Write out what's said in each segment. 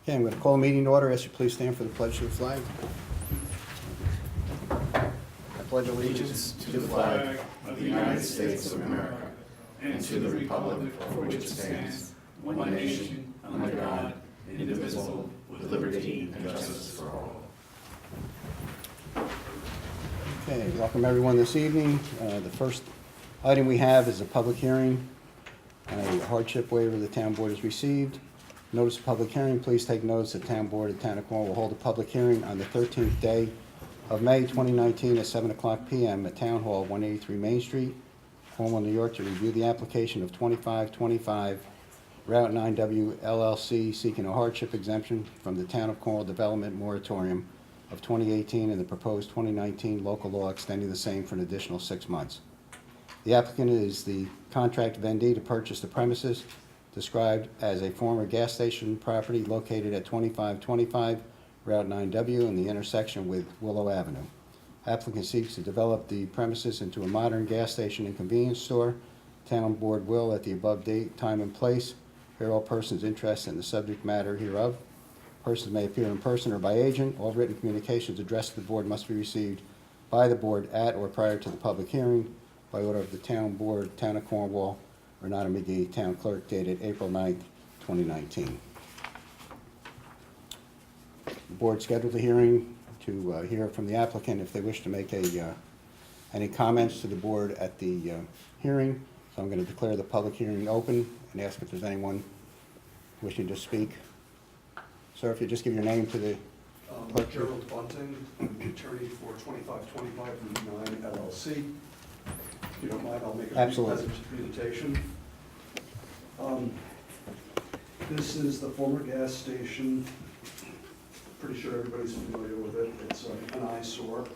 Okay, I'm going to call a meeting to order. Ask you please stand for the pledge to the flag. I pledge allegiance To the flag of the United States of America and to the republic for which it stands, one nation, under God, indivisible, with liberty and justice for all. Okay, welcome everyone this evening. The first item we have is a public hearing. A hardship waiver the town board has received. Notice of public hearing. Please take notice the town board of Town of Cornwall will hold a public hearing on the 13th day of May 2019 at 7 o'clock p.m. at Town Hall, 183 Main Street, Cornwall, New York, to review the application of 2525 Route 9W LLC seeking a hardship exemption from the Town of Cornwall Development Moratorium of 2018 and the proposed 2019 local law extending the same for an additional 6 months. The applicant is the contract vendee to purchase the premises described as a former gas station property located at 2525 Route 9W in the intersection with Willow Avenue. Applicant seeks to develop the premises into a modern gas station and convenience store. Town board will, at the above date, time, and place, hear all persons interested in the subject matter hereof. Persons may appear in person or by agent. All written communications addressed to the board must be received by the board at or prior to the public hearing by order of the town board, Town of Cornwall, Renata McGee, Town Clerk, dated April 9th, 2019. The board scheduled a hearing to hear from the applicant if they wish to make any comments to the board at the hearing. So I'm going to declare the public hearing open and ask if there's anyone wishing to speak. Sir, if you just give your name to the clerk. Gerald Bunting, I'm the attorney for 2525 Route 9 LLC. If you don't mind, I'll make a Absolutely. presentation. This is the former gas station. Pretty sure everybody's familiar with it. It's an eyesore.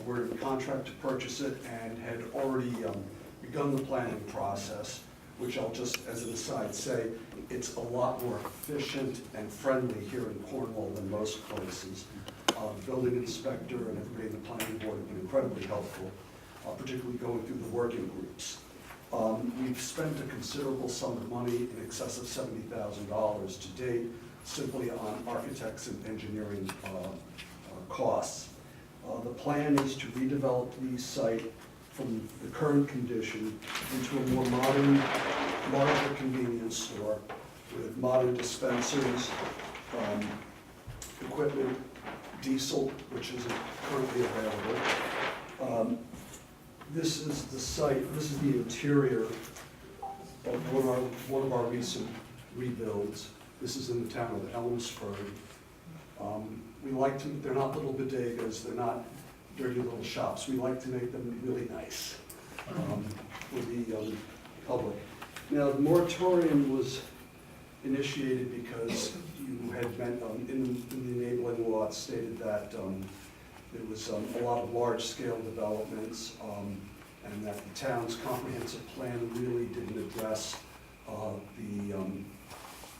We're in contract to purchase it and had already begun the planning process, which I'll just, as an aside, say, it's a lot more efficient and friendly here in Cornwall than most places. The building inspector and everybody in the planning board have been incredibly helpful, particularly going through the working groups. We've spent a considerable sum of money in excess of $70,000 to date, simply on architects and engineering costs. The plan is to redevelop the site from the current condition into a more modern, larger convenience store with modern dispensers, equipment, diesel, which isn't currently available. This is the site, this is the interior of one of our recent rebuilds. This is in the town of Elmsford. We like to, they're not little bodegas, they're not dirty little shops. We like to make them really nice for the public. Now, the moratorium was initiated because you had meant, in the enabling law, it stated that there was a lot of large-scale developments and that the town's comprehensive plan really didn't address the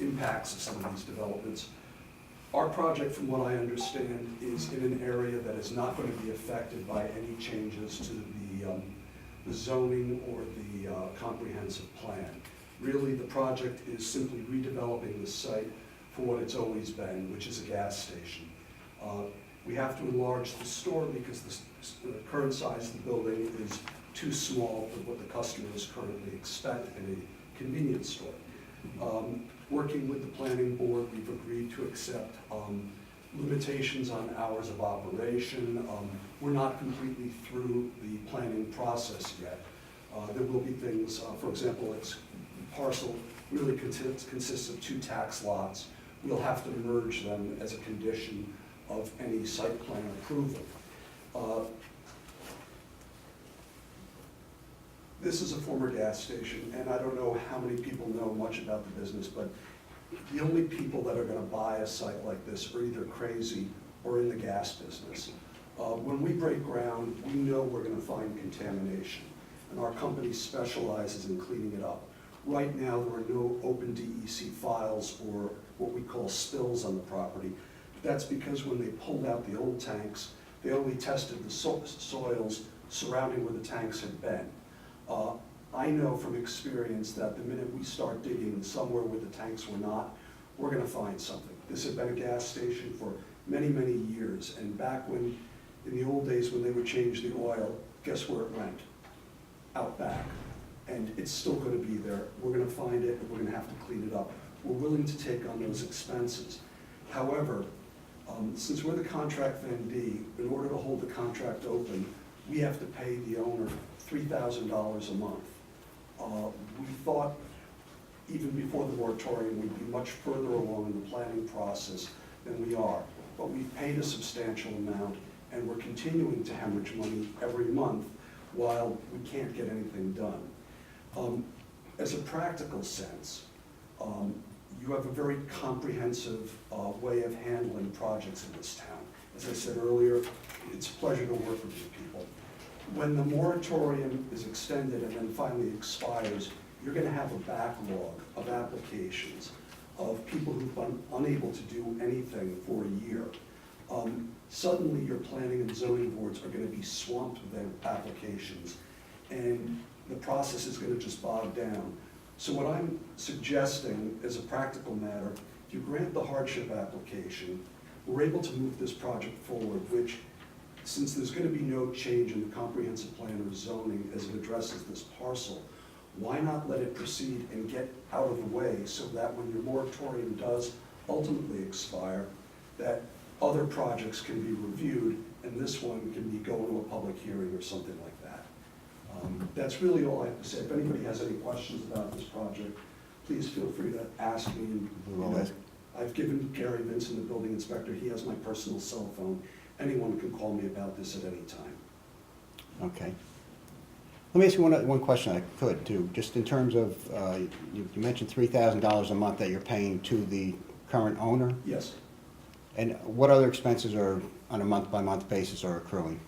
impacts of some of these developments. Our project, from what I understand, is in an area that is not going to be affected by any changes to the zoning or the comprehensive plan. Really, the project is simply redeveloping the site for what it's always been, which is a gas station. We have to enlarge the store because the current size of the building is too small for what the customers currently expect in a convenience store. Working with the planning board, we've agreed to accept limitations on hours of operation. We're not completely through the planning process yet. There will be things, for example, its parcel really consists of 2 tax lots. We'll have to merge them as a condition of any site plan approval. This is a former gas station, and I don't know how many people know much about the business, but the only people that are going to buy a site like this are either crazy or in the gas business. When we break ground, we know we're going to find contamination, and our company specializes in cleaning it up. Right now, there are no open DEC files or what we call spills on the property. That's because when they pulled out the old tanks, they only tested the soils surrounding where the tanks had been. I know from experience that the minute we start digging somewhere where the tanks were not, we're going to find something. This had been a gas station for many, many years, and back when, in the old days when they would change the oil, guess where it went? Out back. And it's still gonna be there. We're gonna find it, and we're gonna have to clean it up. We're willing to take on those expenses. However, since we're the contract vendee, in order to hold the contract open, we have to pay the owner $3,000 a month. We thought, even before the moratorium, we'd be much further along in the planning process than we are. But we've paid a substantial amount, and we're continuing to hemorrhage money every month while we can't get anything done. As a practical sense, you have a very comprehensive way of handling projects in this town. As I said earlier, it's a pleasure to work with you people. When the moratorium is extended and then finally expires, you're gonna have a backlog of applications of people who've been unable to do anything for a year. Suddenly, your planning and zoning boards are gonna be swamped with their applications, and the process is gonna just bog down. So what I'm suggesting as a practical matter, if you grant the hardship application, we're able to move this project forward, which, since there's gonna be no change in the comprehensive plan or zoning as it addresses this parcel, why not let it proceed and get out of the way so that when your moratorium does ultimately expire, that other projects can be reviewed and this one can be going to a public hearing or something like that. That's really all I have to say. If anybody has any questions about this project, please feel free to ask me. And, We will ask. I've given Gary Vinson, the building inspector, he has my personal cell phone. Anyone can call me about this at any time. Okay. Let me ask you one question I could too, just in terms of, you mentioned $3,000 a month that you're paying to the current owner? Yes. And what other expenses are, on a month-by-month basis, are accruing?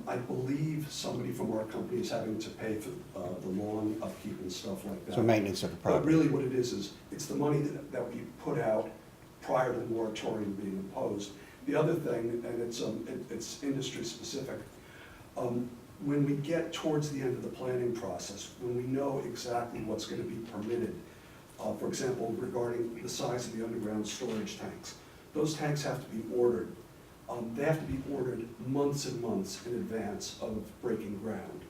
I believe somebody from our company is having to pay for the lawn upkeep and stuff like that. So maintenance of the But property? really what it is it's the money that we put out prior to the moratorium being imposed. The other thing, and it's industry specific, when we get towards the end of the planning process, when we know exactly what's going to be permitted, for example, regarding the size of the underground storage tanks, those tanks have to be ordered. They have to be ordered months and months in advance of breaking ground.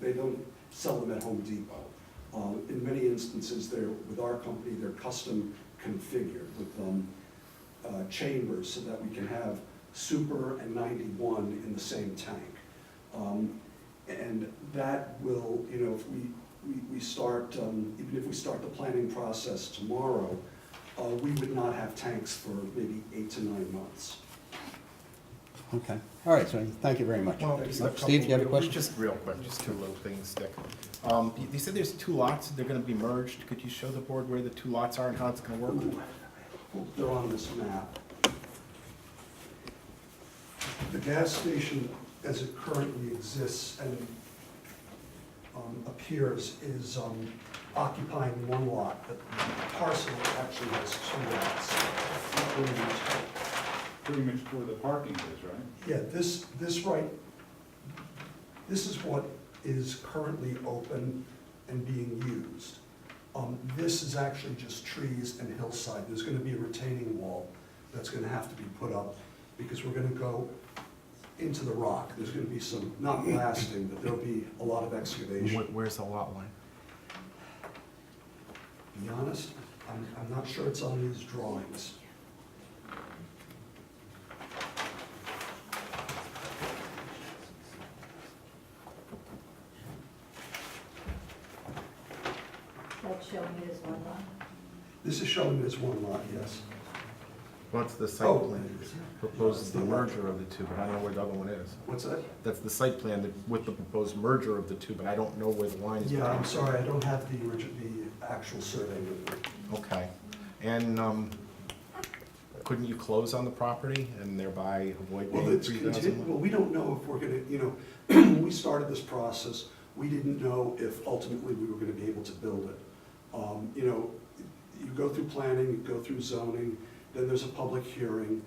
They don't sell them at Home Depot. In many instances, with our company, they're custom configured with chambers so that we can have super and 91 in the same tank. And that will, if we start, even if we start the planning process tomorrow, we would not have tanks for maybe 8 to 9 months. Okay, all right, so thank you very much. Well, just a couple- Steve, you have a question? Just real quick, just two little things, Dick. You said there's two lots, they're gonna be merged. Could you show the board where the two lots are and how it's gonna work? They're on this map. The gas station, as it currently exists and appears, is occupying one lot, but the parcel actually has two lots. Pretty much where the parking is, right? Yeah, this is what is currently open and being used. This is actually just trees and hillside. There's gonna be a retaining wall that's gonna have to be put up because we're gonna go into the rock. There's gonna be some, not blasting, but there'll be a lot of excavation. Where's the lot line? To be honest, I'm not sure it's on these drawings. That's showing it as one lot. This is showing as one lot, yes. What's the site Oh. plan? Proposes the merger of the two, but I don't know where the other one is. What's that? That's the site plan with the proposed merger of the two, but I don't know where the line is. Yeah, I'm sorry, I don't have the actual survey with me. Okay. And couldn't you close on the property and thereby avoid Well, paying it's $3,000? well, we don't know if we're gonna, when we started this process, we didn't know if ultimately we were gonna be able to build it. You go through planning, you go through zoning, then there's a public hearing,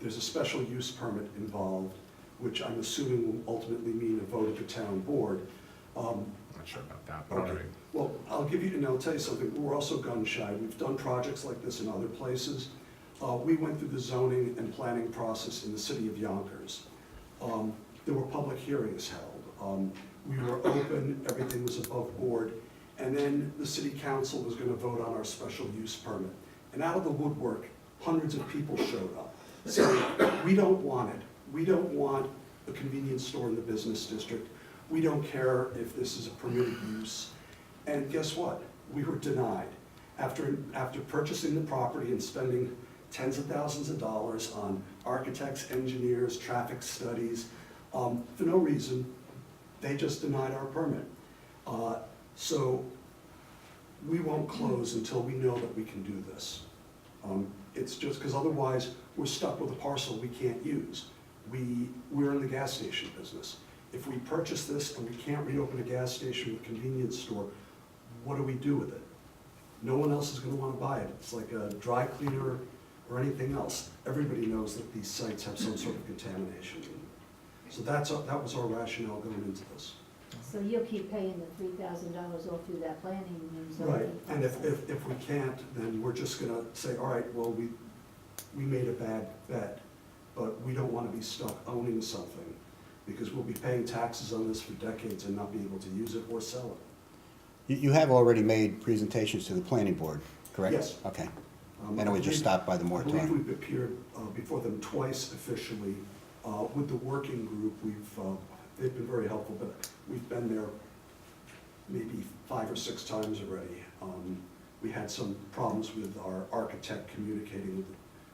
there's a special use permit involved, which I'm assuming will ultimately mean a vote at the town board. not sure about that, but all Okay. right. Well, I'll give you, and I'll tell you something, we're also gun shy. We've done projects like this in other places. We went through the zoning and planning process in the city of Yonkers. There were public hearings held. We were open, everything was above board, and then the city council was gonna vote on our special use permit. And out of the woodwork, hundreds of people showed up. saying, we don't want it. We don't want a convenience store in the business district. We don't care if this is a permitted use. And guess what? We were denied. After purchasing the property and spending tens of thousands of dollars on architects, engineers, traffic studies, for no reason, they just denied our permit. So we won't close until we know that we can do this. It's just because otherwise we're stuck with a parcel we can't use. We're in the gas station business. If we purchase this and we can't reopen a gas station with a convenience store, what do we do with it? No one else is going to want to buy it. It's like a dry cleaner or anything else. Everybody knows that these sites have some sort of contamination. So that was our rationale going into this. So you'll keep paying the $3,000 all through that planning and zoning Right, and process? if we can't, then we're just gonna say, all right, well, we made a bad bet, but we don't wanna be stuck owning something, because we'll be paying taxes on this for decades and not be able to use it or sell it. You have already made presentations to the planning board, correct? Yes. Okay. I And it was just believe- stopped by the I believe moratorium. we've appeared before them twice officially. With the working group, they've been very helpful, but we've been there maybe 5 or 6 times already. We had some problems with our architect communicating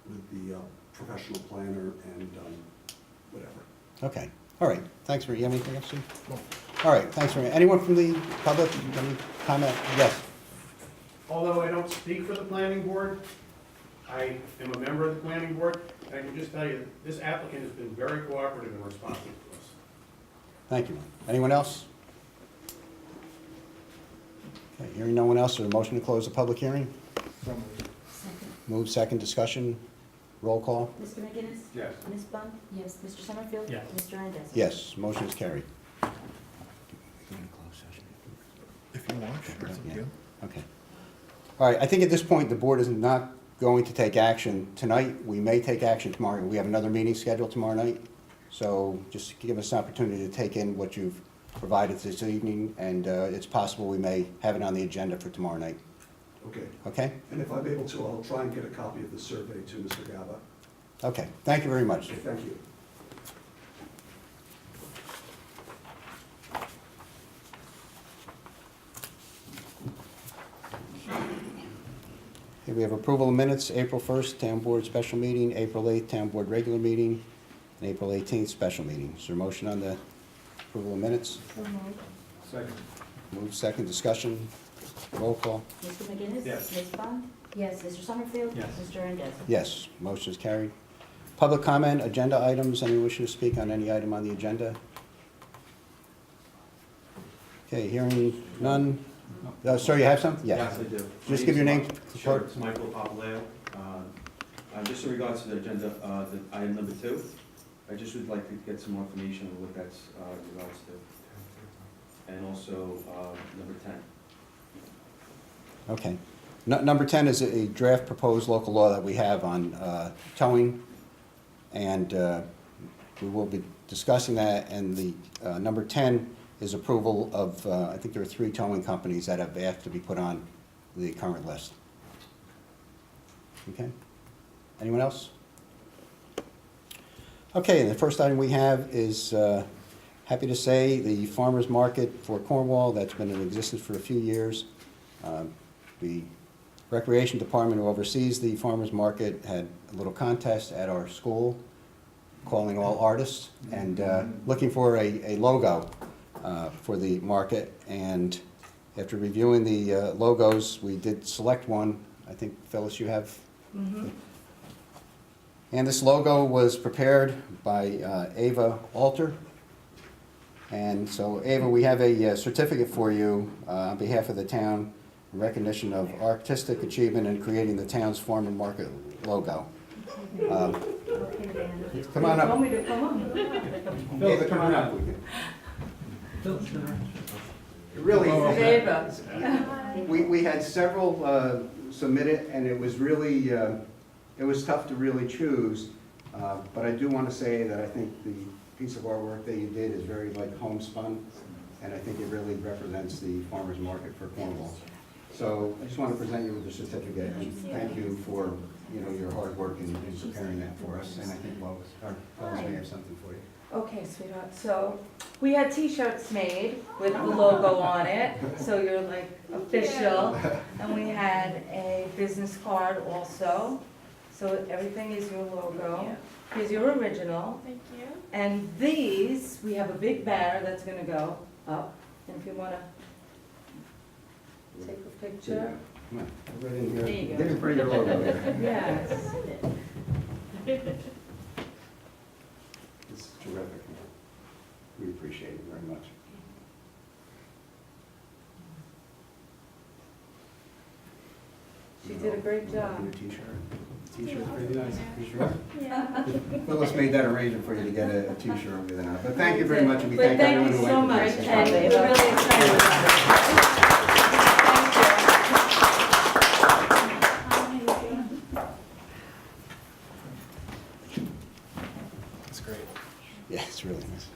with the professional planner and whatever. Okay, all right, thanks for, you have anything else, Steve? All right, thanks for, anyone from the public, any comment? Yes, Although I don't speak for the planning board, I am a member of the planning board, and I can just tell you, this applicant has been very cooperative and responsive to us. thank you. Anyone else? Okay, hearing no one else, is there a motion to close the public hearing? Second. Move second, discussion, roll call? Mr. McGinnis? Yes. Ms. Bunt? Yes. Mr. Summerfield? Yes. Mr. Randazzo? Yes, motion is carried. If you want, sure, it's up to you. Okay. All right, I think at this point, the board is not going to take action tonight. We may take action tomorrow. We have another meeting scheduled tomorrow night. So just give us an opportunity to take in what you've provided this evening, and it's possible we may have it on the agenda for tomorrow night. Okay, Okay? and if I'm able to, I'll try and get a copy of the survey to Mr. Gaba. Okay, thank you very much. Okay, thank you. Okay, we have approval of minutes, April 1st, Town Board special meeting, April 8th, Town Board regular meeting, and April 18th, special meeting. Is there a motion on the approval of minutes? So moved. Second. Move second, discussion, roll call? Mr. McGinnis? Yes. Ms. Bunt? Yes. Mr. Summerfield? Yes. Mr. Randazzo? Yes, motion is carried. Public comment, agenda items, anyone wishing to speak on any item on the agenda? Okay, hearing none. Sir, you have some? Yes, I do. Just give your name. Sure, it's Michael Papaleo. Just in regards to the agenda, the item number 2, I just would like to get some more information on what that's in regards to. And also, number 10. Okay. Number 10 is a draft proposed local law that we have on towing, and we will be discussing that, and the number 10 is approval of, I think there are 3 towing companies that have asked to be put on the current list. Okay? Anyone else? Okay, and the first item we have is, happy to say, the farmer's market for Cornwall, that's been in existence for a few years. The Recreation Department, who oversees the farmer's market, had a little contest at our school, calling all artists, and looking for a logo for the market. And after reviewing the logos, we did select one. I think, Phyllis, you have? And this logo was prepared by Ava Alter. And so, Ava, we have a certificate for you on behalf of the town in recognition of artistic achievement in creating the town's farmer market logo. Okay, Dan. Come on You up. told me to come on. Ava, come on up. Really, Favor. we had several submitted, and it was really, it was tough to really choose. But I do want to say that I think the piece of artwork that you did is very like homespun, and I think it really represents the farmer's market for Cornwall. So I just want to present you with the certificate, and thank you for, you know, your hard work in preparing that for us. And I think Lois may have something for you. Okay, sweetheart, so we had t-shirts made with the logo on it, so you're like official. And we had a business card also, so everything is your logo. Here's your original. Thank you. And these, we have a big banner that's gonna go up, and if you wanna take a picture. Come on, right in here. There you go. Get in front of your logo here. Yes. It's terrific. We appreciate it very much. She did a great job. Your t-shirt. T-shirt's pretty nice. You sure? Yeah. Phyllis made that arrangement for you to get a t-shirt over there now. But thank you very much, and we But thank thank everyone you who so went to much, this. and we're really excited about That's great. Yeah, it's really nice.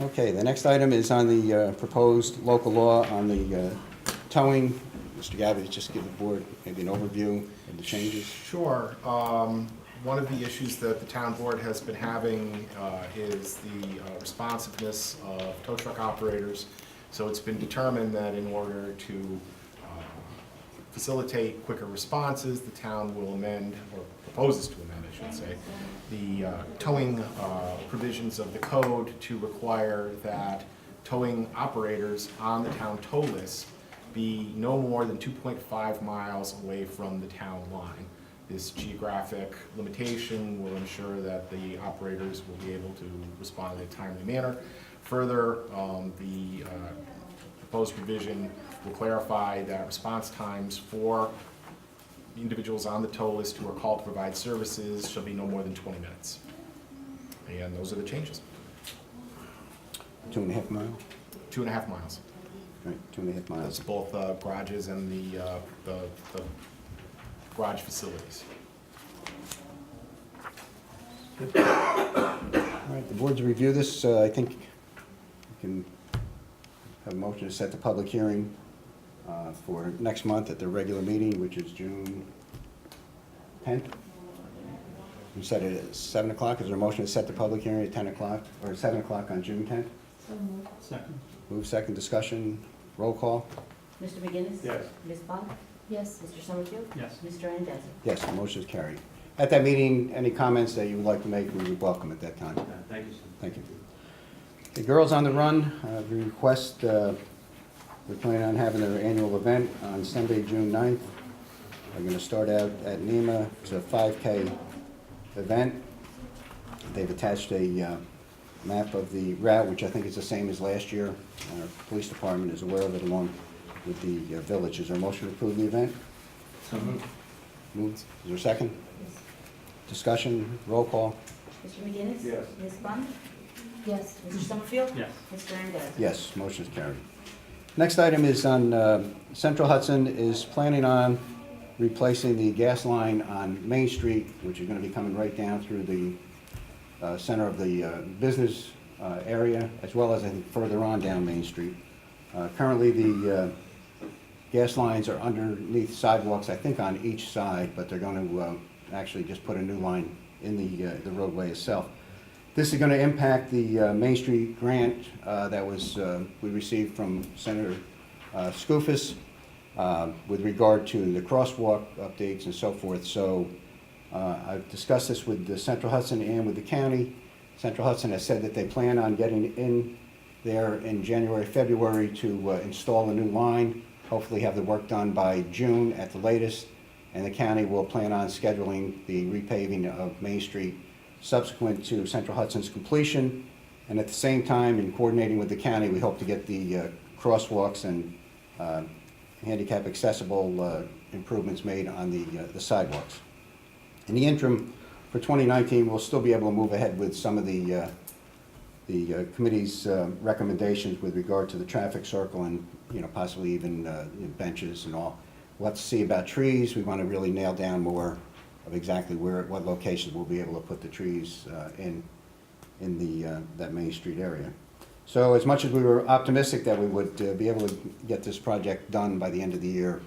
Okay, the next item is on the proposed local law on the towing. Mr. Gabbard, just give the board maybe an overview of the changes. Sure. One of the issues that the town board has been having is the responsiveness of tow truck operators. So it's been determined that in order to facilitate quicker responses, the town will amend, or proposes to amend, I should say, the towing provisions of the code to require that towing operators on the town tow list be no more than 2.5 miles away from the town line. This geographic limitation will ensure that the operators will be able to respond in a timely manner. Further, the proposed provision will clarify that response times for individuals on the tow list who are called to provide services shall be no more than 20 minutes. And those are the changes. 2.5 miles? 2.5 miles. Right, 2.5 miles. That's both garages and the garage facilities. All right, the board's review this. I think we can have a motion to set the public hearing for next month at the regular meeting, which is June 10th. You set it at 7 o'clock. Is there a motion to set the public hearing at 10 o'clock, or 7 o'clock on June 10th? So moved. Second. Move second, discussion, roll call. Mr. McGinnis? Yes. Ms. Bunt? Yes. Mr. Summerfield? Yes. Mr. Randazzo? Yes, the motion is carried. At that meeting, any comments that you would like to make, we would welcome at that time. Thank you, sir. Thank you. The Girls on the Run, the request, we're planning on having their annual event on Sunday, June 9th. They're going to start out at NEMA. It's a 5K event. They've attached a map of the route, which I think is the same as last year. Our police department is aware of it, along with the village. Is there a motion to approve the event? So moved. Moved. Is there a second? Discussion, roll call. Mr. McGinnis? Yes. Ms. Bunt? Yes. Mr. Summerfield? Yes. Mr. Randazzo? Yes, motion is carried. Next item is on Central Hudson is planning on replacing the gas line on Main Street, which is going to be coming right down through the center of the business area, as well as I think further on down Main Street. Currently, the gas lines are underneath sidewalks, I think on each side, but they're going to actually just put a new line in the roadway itself. This is going to impact the Main Street grant that was we received from Senator Skoufis with regard to the crosswalk updates and so forth. So I've discussed this with the Central Hudson and with the county. Central Hudson has said that they plan on getting in there in January, February to install a new line, hopefully have the work done by June at the latest, and the county will plan on scheduling the repaving of Main Street subsequent to Central Hudson's completion. And at the same time, in coordinating with the county, we hope to get the crosswalks and handicap accessible improvements made on the sidewalks. In the interim, for 2019, we'll still be able to move ahead with some of the the committee's recommendations with regard to the traffic circle and, possibly even benches and all. We'll have to see about trees. We want to really nail down more of exactly what locations we'll be able to put the trees in that Main Street area. So as much as we were optimistic that we would be able to get this project done by the end of the year,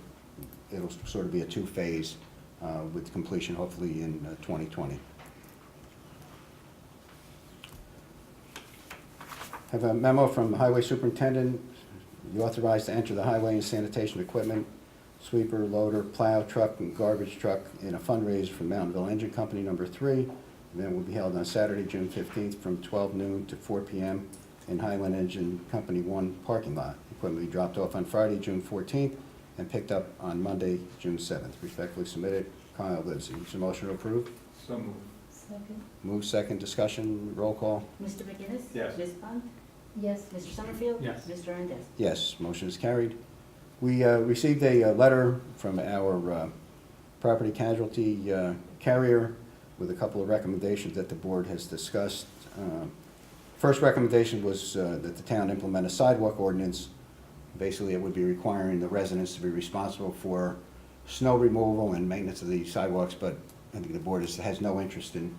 it'll sort of be a two-phase with completion hopefully in 2020. Have a memo from the Highway Superintendent. You authorized to enter the highway and sanitation equipment, sweeper, loader, plow, truck, and garbage truck in a fundraiser for Mountainville Engine Company number 3. The event will be held on Saturday, June 15th from 12 noon to 4 p.m. in Highland Engine Company 1 parking lot. Equipment will be dropped off on Friday, June 14th, and picked up on Monday, June 7th. Respectfully submitted, Kyle Livesey. Is there a motion to approve? So moved. Second. Move second, discussion, roll call. Mr. McGinnis? Yes. Ms. Bunt? Yes. Mr. Summerfield? Yes. Mr. Randazzo? Yes, motion is carried. We received a letter from our property casualty carrier with a couple of recommendations that the board has discussed. First recommendation was that the town implement a sidewalk ordinance. Basically, it would be requiring the residents to be responsible for snow removal and maintenance of the sidewalks, but I think the board has no interest in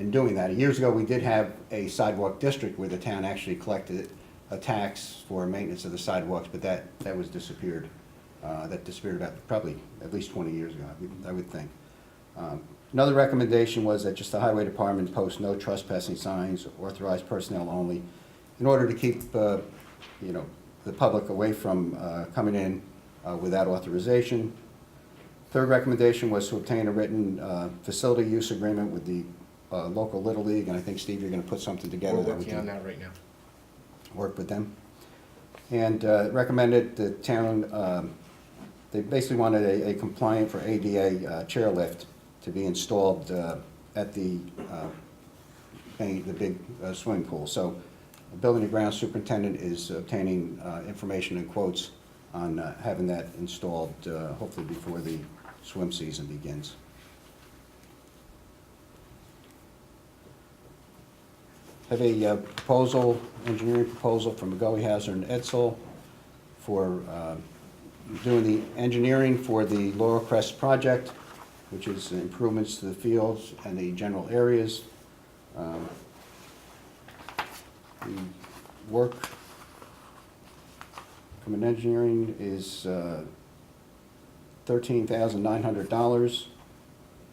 doing that. Years ago, we did have a sidewalk district where the town actually collected a tax for maintenance of the sidewalks, but that was disappeared. That disappeared about probably at least 20 years ago, I would think. Another recommendation was that just the highway department post no trespassing signs, authorized personnel only, in order to keep the public away from coming in without authorization. Third recommendation was to obtain a written facility use agreement with the local Little League, and I think, Steve, you're going to put something together. We're that we working on can that right now. work with them. And recommended the town, they basically wanted a compliant for ADA chairlift to be installed at the big swimming pool. So the building and ground superintendent is obtaining information and quotes on having that installed hopefully before the swim season begins. Have a proposal, engineering proposal from McGoey, Hauser, and Edsel for doing the engineering for the Laurel Crest project, which is improvements to the fields and the general areas. The work from an engineering is $13,900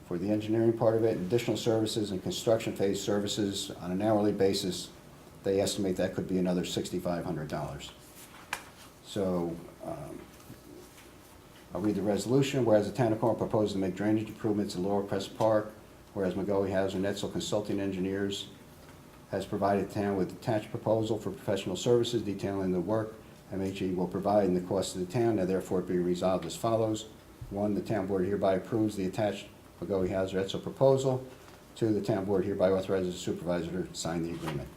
for the engineering part of it. Additional services and construction phase services on an hourly basis, they estimate that could be another $6,500. So I'll read the resolution. Whereas the town of Cornwall proposes to make drainage improvements in Laurel Crest Park, whereas McGoey, Hauser, and Edsel Consulting Engineers has provided the town with attached proposal for professional services detailing the work MHE will provide and the cost to the town. Now therefore be resolved as follows. 1, the town board hereby approves the attached McGoey, Hauser, Edsel proposal. 2, the town board hereby authorizes the supervisor to sign the agreement.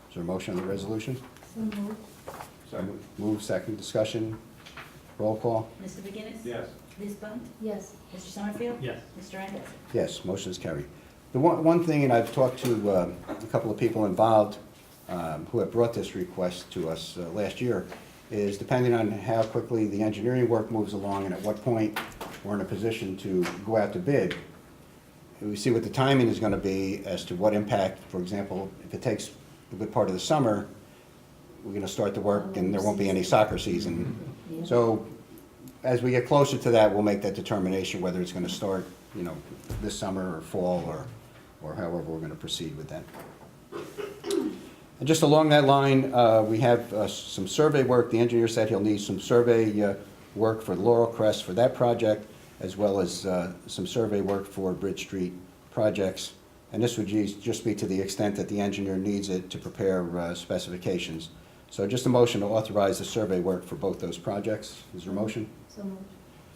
Is there a motion on the resolution? So moved. Second. Move second, discussion, roll call. Mr. McGinnis? Yes. Ms. Bunt? Yes. Mr. Summerfield? Yes. Mr. Randazzo? Yes, motion is carried. The one thing, and I've talked to a couple of people involved who have brought this request to us last year, is depending on how quickly the engineering work moves along and at what point we're in a position to go out to bid, we see what the timing is going to be as to what impact, for example, if it takes a good part of the summer, we're going to start the work and there won't be any soccer season. Yeah. So as we get closer to that, we'll make that determination whether it's going to start, this summer or fall or however we're going to proceed with that. And just along that line, we have some survey work. The engineer said he'll need some survey work for Laurel Crest for that project, as well as some survey work for Bridge Street projects. And this would just be to the extent that the engineer needs it to prepare specifications. So just a motion to authorize the survey work for both those projects. Is there a motion? So moved.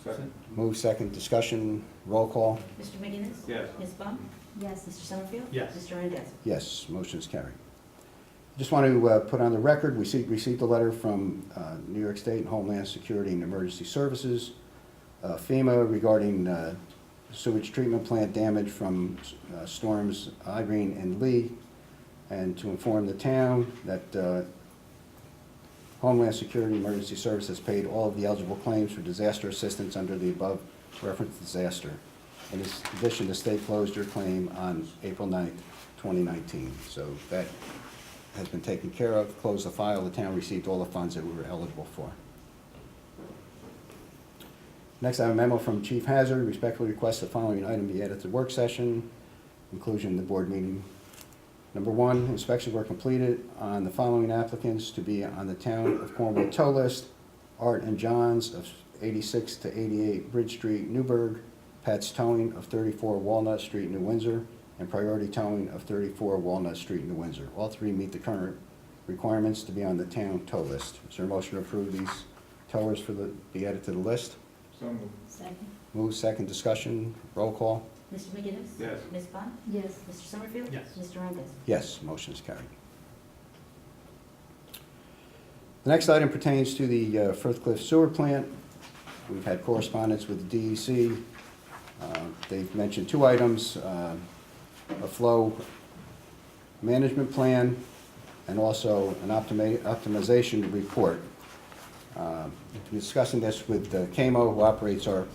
Second. Move second, discussion, roll call. Mr. McGinnis? Yes. Ms. Bunt? Yes. Mr. Summerfield? Yes. Mr. Randazzo? Yes, motion is carried. Just want to put on the record, we received a letter from New York State and Homeland Security and Emergency Services, FEMA, regarding sewage treatment plant damage from storms Irene and Lee. and to inform the town that Homeland Security Emergency Services paid all of the eligible claims for disaster assistance under the above referenced disaster. In addition, the state closed your claim on April 9th, 2019. So that has been taken care of. Closed the file. The town received all the funds that we were eligible for. Next, I have a memo from Chief Hazard. Respectfully request the following item be added to the work session, inclusion in the board meeting. Number one, inspections were completed on the following applicants to be on the town of Cornwall tow list: Art and Johns of 86 to 88 Bridge Street, Newburgh; Pat's Towing of 34 Walnut Street, New Windsor; and Priority Towing of 34 Walnut Street, New Windsor. All three meet the current requirements to be on the town tow list. Is there a motion to approve these towers be added to the list? So moved. Second. Move, second, discussion, roll call. Mr. McGinnis? Yes. Ms. Bunt? Yes. Mr. Summerfield? Yes. Mr. Randazzo? Yes, motion is carried. The next item pertains to the Firth Cliff Sewer Plant. We've had correspondence with the DEC. They've mentioned two items, a flow management plan and also an optimization report. Discussing this with KMO, who operates our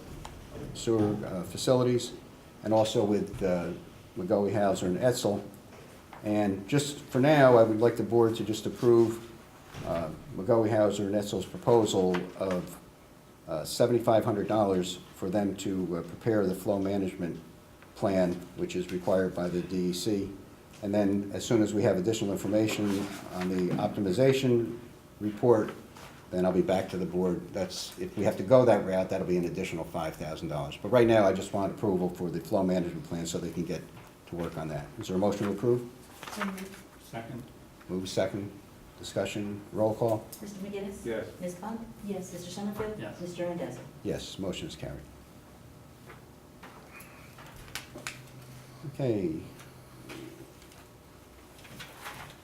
sewer facilities, and also with McGoey, Hauser, and Etzel. And just for now, I would like the board to just approve McGoey, Hauser, and Etzel's proposal of $7,500 for them to prepare the flow management plan, which is required by the DEC. And then, as soon as we have additional information on the optimization report, then I'll be back to the board. That's, if we have to go that route, that'll be an additional $5,000. But right now, I just want approval for the flow management plan so they can get to work on that. Is there a motion to approve? So moved. Second. Move second. Discussion. Roll call. Mr. McGinnis? Yes. Ms. Bunt? Yes. Mr. Summerfield? Yes. Mr. Randazzo? Yes, motion is carried. Okay.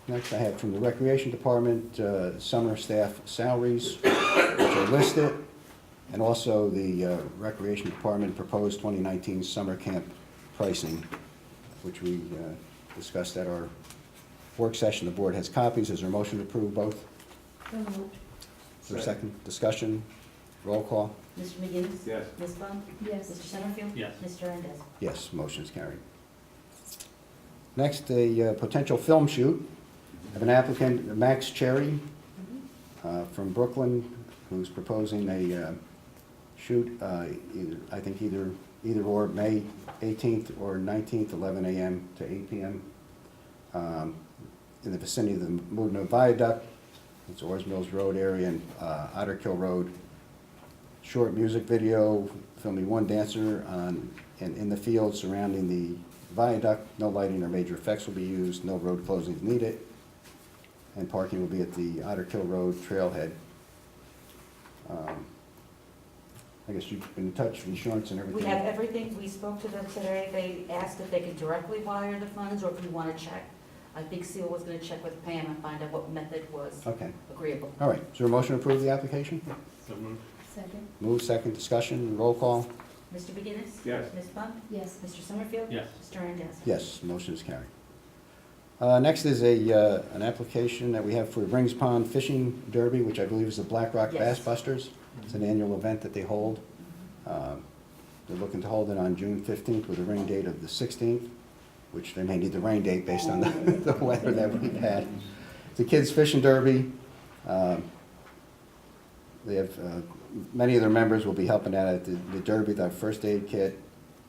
Next, I have from the Recreation Department, summer staff salaries, which are listed, and also the Recreation Department proposed 2019 summer camp pricing, which we discussed at our work session. The board has copies. Is there a motion to approve both? So moved. Is there a second? Discussion? Roll call? Mr. McGinnis? Yes. Ms. Bunt? Yes. Mr. Summerfield? Yes. Mr. Randazzo? Yes, motion is carried. Next, a potential film shoot. I have an applicant, Max Cherry, from Brooklyn, who's proposing a shoot, I think either or, May 18th or 19th, 11 a.m. to 8 p.m. In the vicinity of the Moodna Viaduct. It's Ores Mills Road area and Otter Kill Road. Short music video filming one dancer in the field surrounding the viaduct. No lighting or major effects will be used. No road closings needed. And parking will be at the Otter Kill Road trailhead. I guess you've been in touch with insurance and everything. We have everything, we spoke to them today, they asked if they could directly wire the funds, or if we want to check. I think Seal was going to check with Pam and find out what method was Okay, agreeable. all right. Is there a motion to approve the application? So moved. Second. Move second, discussion, roll call. Mr. McGinnis? Yes. Ms. Bunt? Yes. Mr. Summerfield? Yes. Mr. Randazzo? Yes, motion is carried. Next is an application that we have for Rings Pond Fishing Derby, which I believe is the Black Rock Yes. Bass Busters. It's an annual event that they hold. They're looking to hold it on June 15th with a rain date of the 16th, which they may need the rain date based on the weather that we've had. It's a kids' fishing derby. They have, many of their members will be helping out at the derby, their first aid kit,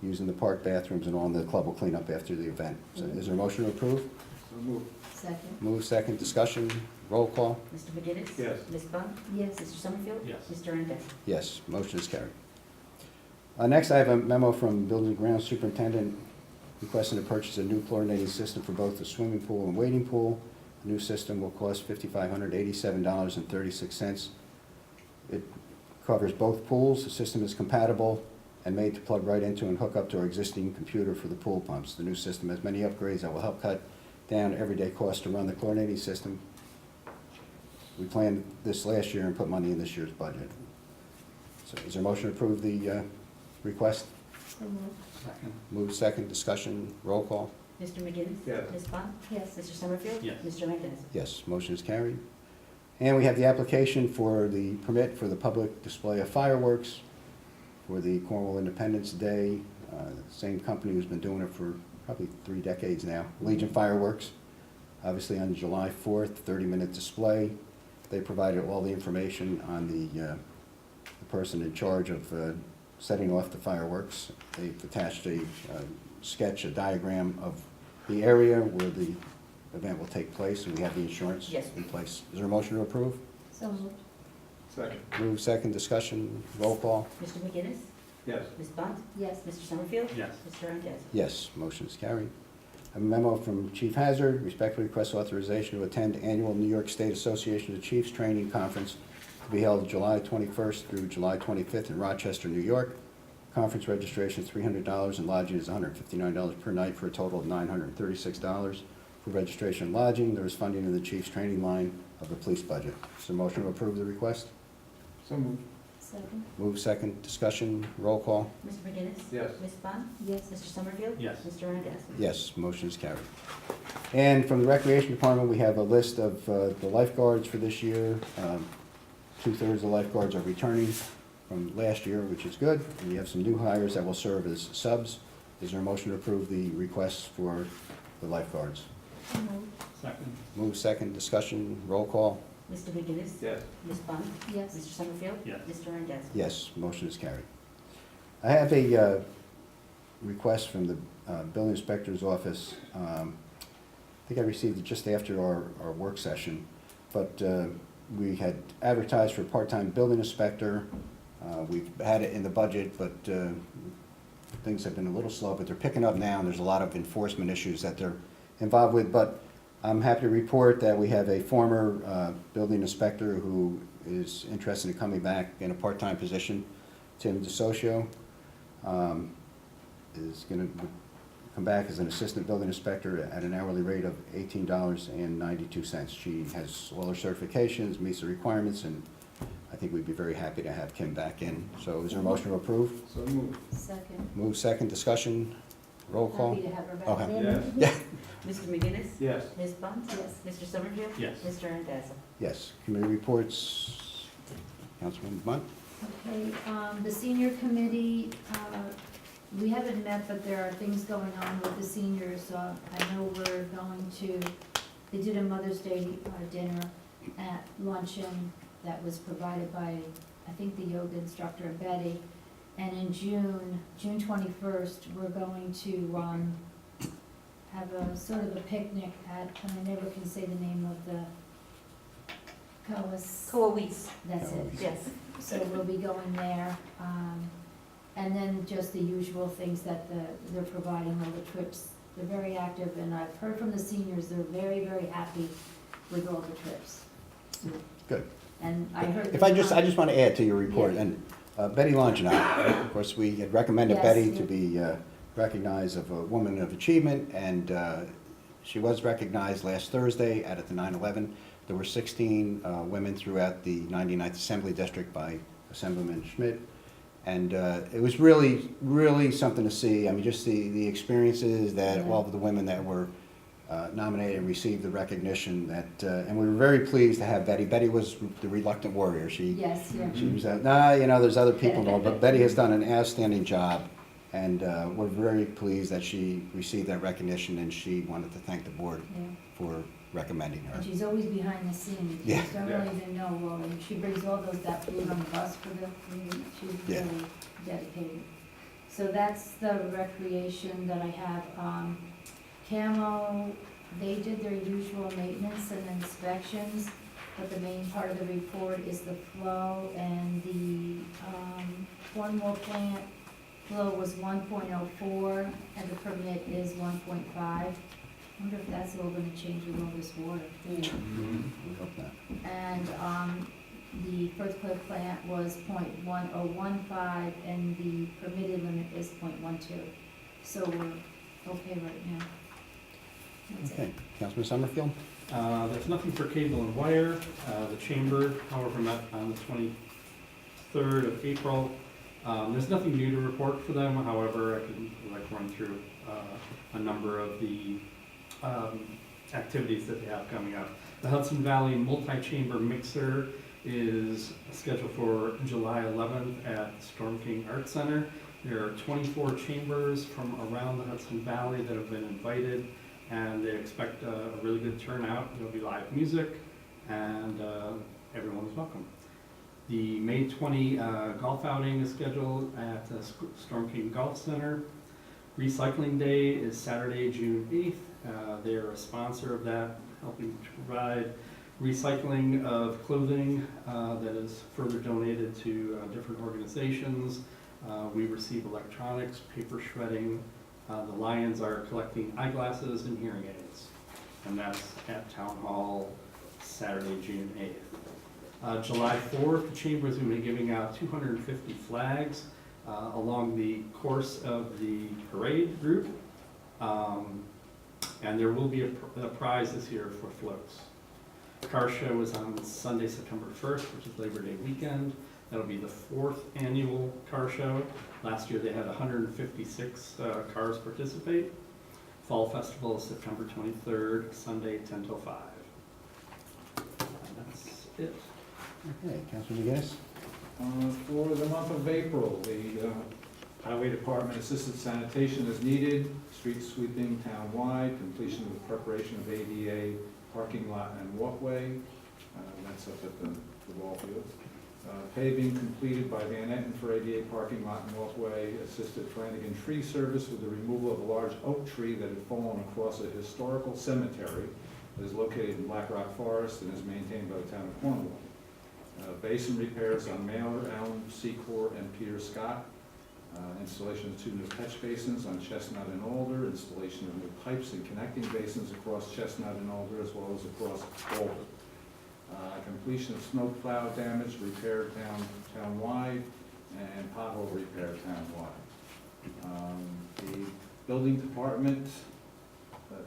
using the park bathrooms and all, and the club will clean up after the event. So is there a motion to approve? So moved. Second. Move second, discussion, roll call. Mr. McGinnis? Yes. Ms. Bunt? Yes. Mr. Summerfield? Yes. Mr. Randazzo? Yes, motion is carried. Next, I have a memo from Building and Grounds Superintendent requesting to purchase a new chlorinating system for both the swimming pool and wading pool. The new system will cost $5,587.36. It covers both pools. The system is compatible and made to plug right into and hook up to our existing computer for the pool pumps. The new system has many upgrades that will help cut down everyday costs to run the chlorinating system. We planned this last year and put money in this year's budget. So is there a motion to approve the request? So moved. Second. Move second, discussion, roll call. Mr. McGinnis? Yes. Ms. Bunt? Yes. Mr. Summerfield? Yes. Mr. Randazzo? Yes, motion is carried. And we have the application for the permit for the public display of fireworks for the Cornwall Independence Day. The same company who's been doing it for probably 3 decades now, Legion Fireworks. Obviously on July 4th, 30-minute display. They provided all the information on the person in charge of setting off the fireworks. They've attached a sketch, a diagram of the area where the event will take place, and we have the insurance Yes. in place. Is there a motion to approve? So moved. Second. Move second, discussion, roll call. Mr. McGinnis? Yes. Ms. Bunt? Yes. Mr. Summerfield? Yes. Mr. Randazzo? Yes, motion is carried. A memo from Chief Hazard, respectfully request authorization to attend annual New York State Association of Chiefs Training Conference to be held July 21st through July 25th in Rochester, New York. Conference registration is $300 and lodging is $159 per night for a total of $936. For registration and lodging, there is funding in the Chiefs training line of the police budget. Is there a motion to approve the request? So moved. Second. Move second, discussion, roll call. Mr. McGinnis? Yes. Ms. Bunt? Yes. Mr. Summerfield? Yes. Mr. Randazzo? Yes, motion is carried. And from the Recreation Department, we have a list of the lifeguards for this year. 2/3 of the lifeguards are returning from last year, which is good. And we have some new hires that will serve as subs. Is there a motion to approve the requests for the lifeguards? So moved. Second. Move second, discussion, roll call. Mr. McGinnis? Yes. Ms. Bunt? Yes. Mr. Summerfield? Yes. Mr. Randazzo? Yes, motion is carried. I have a request from the building inspector's office. I think I received it just after our work session, but we had advertised for a part-time building inspector. We've had it in the budget, but things have been a little slow, but they're picking up now, and there's a lot of enforcement issues that they're involved with. But I'm happy to report that we have a former building inspector who is interested in coming back in a part-time position. Tim DeSocio is going to come back as an assistant building inspector at an hourly rate of $18.92. She has all her certifications, meets the requirements, and I think we'd be very happy to have Kim back in. So is there a motion to approve? So moved. Second. Move second, discussion, roll call. Happy to have her back Okay. in. Yes. Mr. McGinnis? Yes. Ms. Bunt? Yes. Mr. Summerfield? Yes. Mr. Randazzo? Yes, committee reports, Councilman Bunt? Okay, the senior committee, we haven't met, but there are things going on with the seniors. I know we're going to, they did a Mother's Day dinner at luncheon that was provided by, I think, the yoga instructor Betty. And in June 21st, we're going to have a sort of a picnic at, and I never can say the name of the Coahuils. That's it. Yes. So we'll be going there, and then just the usual things that they're providing, all the trips. They're very active, and I've heard from the seniors, they're very, very happy with all the trips. Good. And I heard. If I just want to add to your report, Yeah. and Betty Longino, of course, we had recommended Yes, Betty yeah. to be recognized as a woman of achievement, and she was recognized last Thursday at the 9/11. There were 16 women throughout the 99th Assembly District by Assemblyman Schmidt, and it was really, really something to see. I mean, just the experiences that Yeah. all of the women that were nominated and received the recognition that, and we were very pleased to have Betty. Betty was the reluctant warrior. She Yes, was, there's other people involved, but Betty has done an outstanding job, and we're very pleased that she received that recognition, and she wanted to thank the board yeah. for recommending her. And she's always behind the scenes. You Yeah. just don't really even know, well, and she brings all that food on the bus for the, she's Yeah. really dedicated. So that's the recreation that I have. Camo, they did their usual maintenance and inspections, but the main part of the report is the flow, and the Cornwall plant flow was 1.04, and the permit is 1.5. Wonder if that's all gonna change with all this water. We hope not. And the First Cliff plant was 0.1015, and the permitted limit is 0.12. So we're okay right now. That's it. Okay, Councilman Summerfield? There's nothing for cable and wire. The chamber, however, met on the 23rd of April There's nothing new to report for them, however, I can run through a number of the activities that they have coming up. The Hudson Valley Multi-Chamber Mixer is scheduled for July 11th at Storm King Arts Center. There are 24 chambers from around the Hudson Valley that have been invited, and they expect a really good turnout. There'll be live music, and everyone is welcome. The May 20 golf outing is scheduled at Storm King Golf Center. Recycling Day is Saturday, June 8th. They are a sponsor of that, helping to provide recycling of clothing that is further donated to different organizations. We receive electronics, paper shredding. The Lions are collecting eyeglasses and hearing aids. And that's at Town Hall, Saturday, June 8th. July 4th, the Chamber is going to be giving out 250 flags along the course of the parade route. And there will be a prize this year for floats. Car show is on Sunday, September 1st, which is Labor Day weekend. That'll be the 4th annual car show. Last year they had 156 cars participate. Fall Festival is September 23rd, Sunday, 10 till 5. And that's it. Okay, Councilman McGinnis? For the month of April, the Highway Department assisted sanitation is needed, street sweeping townwide, completion of preparation of ADA parking lot and walkway. That's up at the ball field. Paving completed by Van Etten for ADA parking lot and walkway. Assisted Flanagan Tree Service with the removal of a large oak tree that had fallen across a historical cemetery that is located in Black Rock Forest and is maintained by the town of Cornwall. Basin repairs on Mailer, Elm, Secor, and Peter Scott. Installation of 2 new catch basins on Chestnut and Alder. Installation of new pipes and connecting basins across Chestnut and Alder as well as across Alder. Completion of snow plow damage, repair townwide, and pothole repair townwide. The building department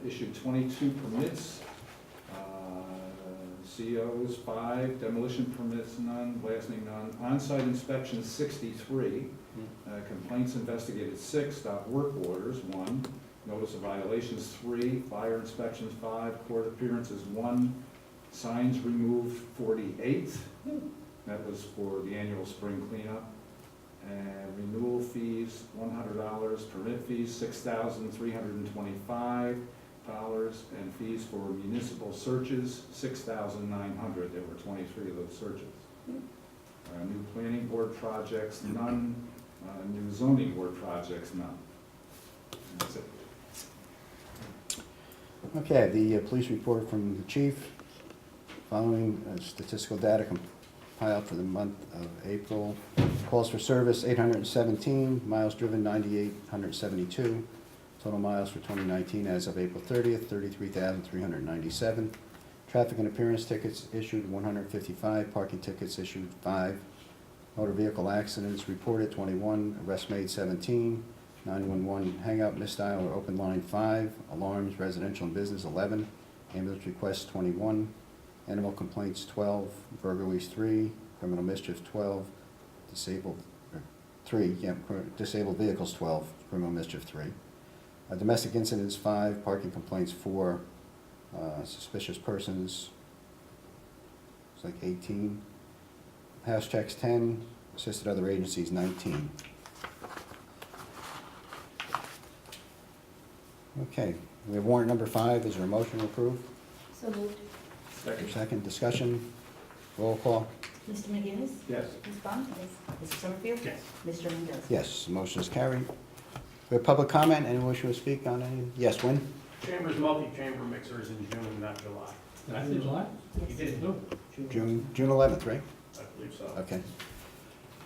issued 22 permits, COs 5, demolition permits none, blasting none, on-site inspections 63, complaints investigated 6, stop work orders 1, notice of violations 3, fire inspections 5, court appearances 1, signs removed 48. That was for the annual spring cleanup. And renewal fees $100, permit fees $6,325, and fees for municipal searches $6,900. There were 23 of those searches. New planning board projects none. New zoning board projects none. And that's it. Okay, the police report from the chief. Following statistical data compiled for the month of April. Calls for service 817, miles driven 9,872. Total miles for 2019 as of April 30th, 33,397. Traffic and appearance tickets issued 155, parking tickets issued 5. Motor vehicle accidents reported 21, arrests made 17. 911 hangout, misdial or open line 5. Alarms, residential and business 11. Ambulance requests 21. Animal complaints 12, burglaries 3, criminal mischief 12, disabled vehicles 12, criminal mischief 3. Domestic incidents 5, parking complaints 4, suspicious persons, it's like 18. House checks 10, assisted other agencies 19. Okay, we have warrant number 5. Is there a motion to approve? So moved. Second discussion, roll call. Mr. McGinnis? Yes. Ms. Bunt? Mr. Summerfield? Yes. Mr. Mendoza? Yes, motion is carried. We have public comment. Anyone wishing to speak on any? Yes, Win? Chamber's multi-chamber mixers in June, not July. Did I say July? You did, No. June 11th, right? I believe so. Okay.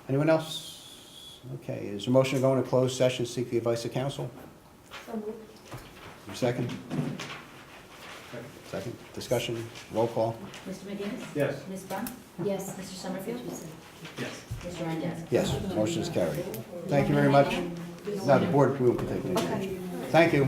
Anyone else? Okay, is there a motion to go into closed session, seek the advice of counsel? So moved. Your second? Second. Discussion, roll call. Mr. McGinnis? Yes. Ms. Bunt? Yes. Mr. Summerfield? Yes. Mr. Mendoza? Yes, motion is carried. Thank you very much. No, the board will be taking any action. Thank you.